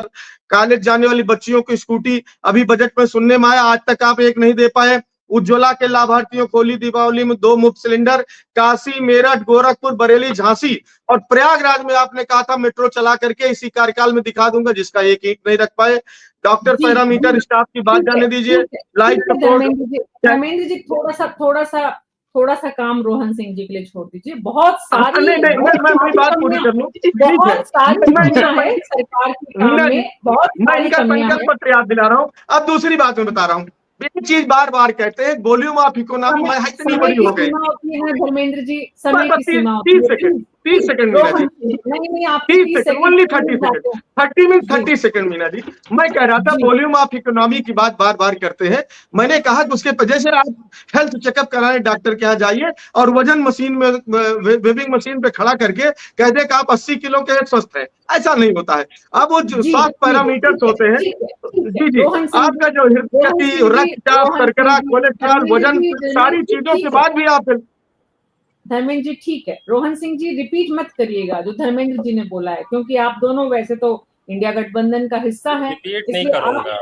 कॉलेज जाने वाली बच्चियों की स्कूटी, अभी बजट में सुनने में आया आज तक आप एक नहीं दे पाए। उज्ज्वला के लाभार्थियों को होली दीपावली में 2 मुफ्त सिलेंडर, काशी मेरठ गोरखपुर बरेली झांसी और प्रयागराज में आपने कहा था मेट्रो चला करके इसी कार्यकाल में दिखा दूंगा, जिसका एक ईंट नहीं रख पाए। डॉक्टर पैरामीटर स्टाफ की बात जाने दीजिए, लाइफ सपोर्ट। धर्मेंद्र जी थोड़ा सा काम रोहन सिंह जी के लिए छोड़ दीजिए। बहुत सारी मैं बात पूरी कर लूं, बहुत सारी कमियां हैं सरकार के काम में, बहुत सारी कमियां हैं। पत्र याद दिला रहा हूँ। अब दूसरी बात मैं बता रहा हूँ, एक चीज बार बार कहते हैं वॉल्यूम आप इकोनॉमी में इतनी बड़ी हो गई। धर्मेंद्र जी समय की सीमा 30 सेकंड 30 सेकंड मीना जी, नहीं आप 30 second, only 30 second, 30 mean 30 second Meena ji. मैं कह रहा था वॉल्यूम ऑफ इकोनॉमी की बात बार बार करते हैं। मैंने कहा कि उसके जैसे आप हेल्थ चेकअप कराने डॉक्टर के यहाँ जाइए और वजन मशीन में वेबिंग मशीन पे खड़ा करके कह दे कि आप 80 किलो के स्वस्थ हैं, ऐसा नहीं होता है। अब वो जो स्वास्थ्य पैरामीटर्स होते हैं, जी जी, आपका जो हृदय गति, रक्तचाप, शर्करा, कोलेस्ट्रॉल, वजन, सारी चीजों के बाद भी आप धर्मेंद्र जी ठीक है। रोहन सिंह जी रिपीट मत करिएगा जो धर्मेंद्र जी ने बोला है, क्योंकि आप दोनों वैसे तो इंडिया गठबंधन का हिस्सा है। रिपीट नहीं इसलिए करूंगा।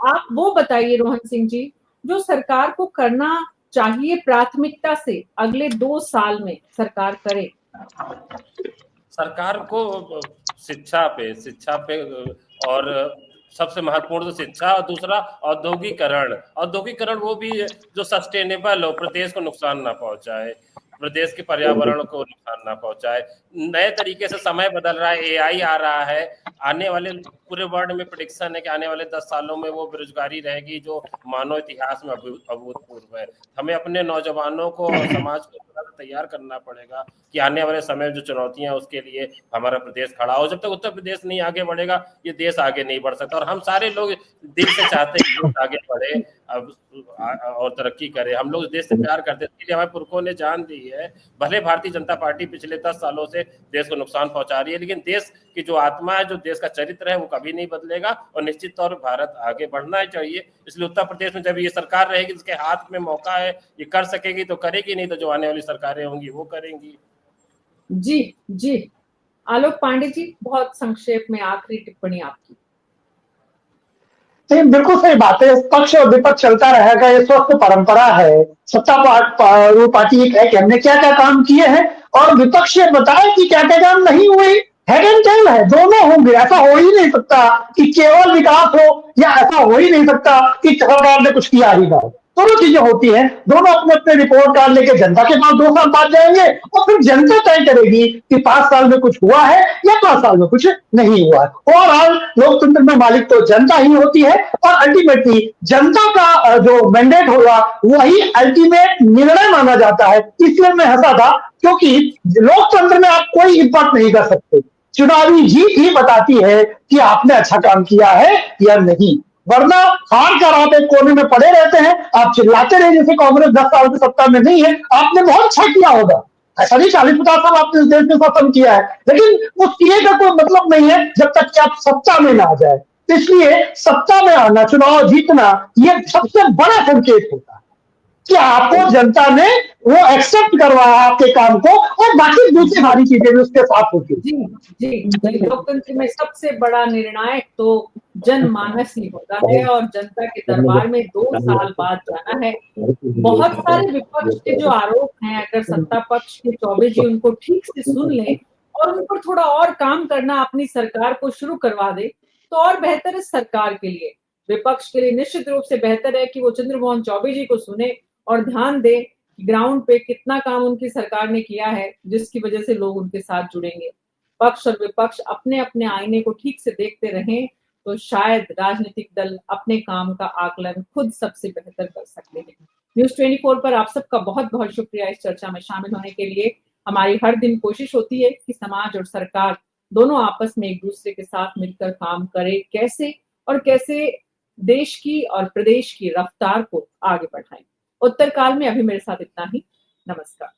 आप वो बताइए रोहन सिंह जी, जो सरकार को करना चाहिए प्राथमिकता से अगले 2 साल में सरकार करे। सरकार को शिक्षा पे और सबसे महत्वपूर्ण तो शिक्षा, और दूसरा औद्योगिकरण वो भी जो सस्टेनेबल हो, प्रदेश को नुकसान ना पहुंचाए, प्रदेश के पर्यावरण को नुकसान ना पहुंचाए। नए तरीके से समय बदल रहा है, एआई आ रहा है, आने वाले पूरे वर्ल्ड में प्रेडिक्शन है कि आने वाले 10 सालों में वो बेरोजगारी रहेगी जो मानव इतिहास में अभूतपूर्व है। हमें अपने नौजवानों को और समाज को तैयार करना पड़ेगा कि आने वाले समय जो चुनौतियां हैं उसके लिए हमारा प्रदेश खड़ा हो। जब तक उत्तर प्रदेश नहीं आगे बढ़ेगा ये देश आगे नहीं बढ़ सकता। और हम सारे लोग दिल से चाहते हैं कि देश आगे बढ़े और तरक्की करे। हम लोग देश से प्यार करते हैं, इसलिए हमारे पुरखों ने जान दी है। भले भारतीय जनता पार्टी पिछले 10 सालों से देश को नुकसान पहुंचा रही है, लेकिन देश की जो आत्मा है, जो देश का चरित्र है, वो कभी नहीं बदलेगा और निश्चित तौर पर भारत आगे बढ़ना ही चाहिए। इसलिए उत्तर प्रदेश में जब ये सरकार रहेगी, जिसके हाथ में मौका है, ये कर सकेगी तो करेगी, नहीं तो जो आने वाली सरकारें होंगी वो करेंगी। जी जी, आलोक पांडे जी बहुत संक्षेप में आखिरी टिप्पणी आपकी। बिल्कुल सही बात है। पक्ष और विपक्ष चलता रहेगा, ये स्वस्थ परंपरा है। सत्ता पार्टी एक है कि हमने क्या क्या काम किए हैं और विपक्ष ये बताए कि क्या क्या काम नहीं हुए। हेड एंड टेल है, दोनों होंगे। ऐसा हो ही नहीं सकता कि केवल विकास हो, या ऐसा हो ही नहीं सकता कि सरकार ने कुछ किया ही ना हो। दोनों चीजें होती हैं। दोनों अपने अपने रिपोर्ट कार्ड लेके जनता के पास 2 साल बाद जाएंगे और फिर जनता तय करेगी कि 5 साल में कुछ हुआ है या 5 साल में कुछ नहीं हुआ है। ओवरऑल लोकतंत्र में मालिक तो जनता ही होती है और अल्टीमेटली जनता का जो मैंडेट होगा वही अल्टीमेट निर्णय माना जाता है। इसलिए मैं हंसा था, क्योंकि लोकतंत्र में आप कोई इम्पैक्ट नहीं कर सकते। चुनावी जीत ही बताती है कि आपने अच्छा काम किया है या नहीं, वरना हार कर आप एक कोने में पड़े रहते हैं। आप चिल्लाते रहे जैसे कांग्रेस 10 साल की सत्ता में नहीं है। आपने बहुत अच्छा किया होगा, ऐसा नहीं 40-50 साल आपने इस देश में शासन किया है, लेकिन उस किए का कोई मतलब नहीं है जब तक कि आप सत्ता में ना आ जाए। इसलिए सत्ता में आना, चुनाव जीतना, ये सबसे बड़ा संकेत होता है कि आपको जनता ने वो एक्सेप्ट करवाया आपके काम को, और बाकी दूसरी सारी चीजें भी उसके साथ होती है। जी, लोकतंत्र में सबसे बड़ा निर्णायक तो जनमानस ही होता है और जनता के दरबार में 2 साल बाद जाना है। बहुत सारे विपक्ष के जो आरोप हैं, अगर सत्ता पक्ष के चौबे जी उनको ठीक से सुन ले और उन पर थोड़ा और काम करना अपनी सरकार को शुरू करवा दे तो और बेहतर है सरकार के लिए। विपक्ष के लिए निश्चित रूप से बेहतर है कि वो चंद्रमोहन चौबे जी को सुने और ध्यान दे कि ग्राउंड पे कितना काम उनकी सरकार ने किया है जिसकी वजह से लोग उनके साथ जुड़ेंगे। पक्ष और विपक्ष अपने अपने आईने को ठीक से देखते रहें तो शायद राजनीतिक दल अपने काम का आकलन खुद सबसे बेहतर कर सकते हैं। न्यूज़ 24 पर आप सबका बहुत बहुत शुक्रिया इस चर्चा में शामिल होने के लिए। हमारी हर दिन कोशिश होती है कि समाज और सरकार दोनों आपस में एक दूसरे के साथ मिलकर काम करे, कैसे देश की और प्रदेश की रफ्तार को आगे बढ़ाएं। उत्तरकाल में अभी मेरे साथ इतना ही। नमस्कार।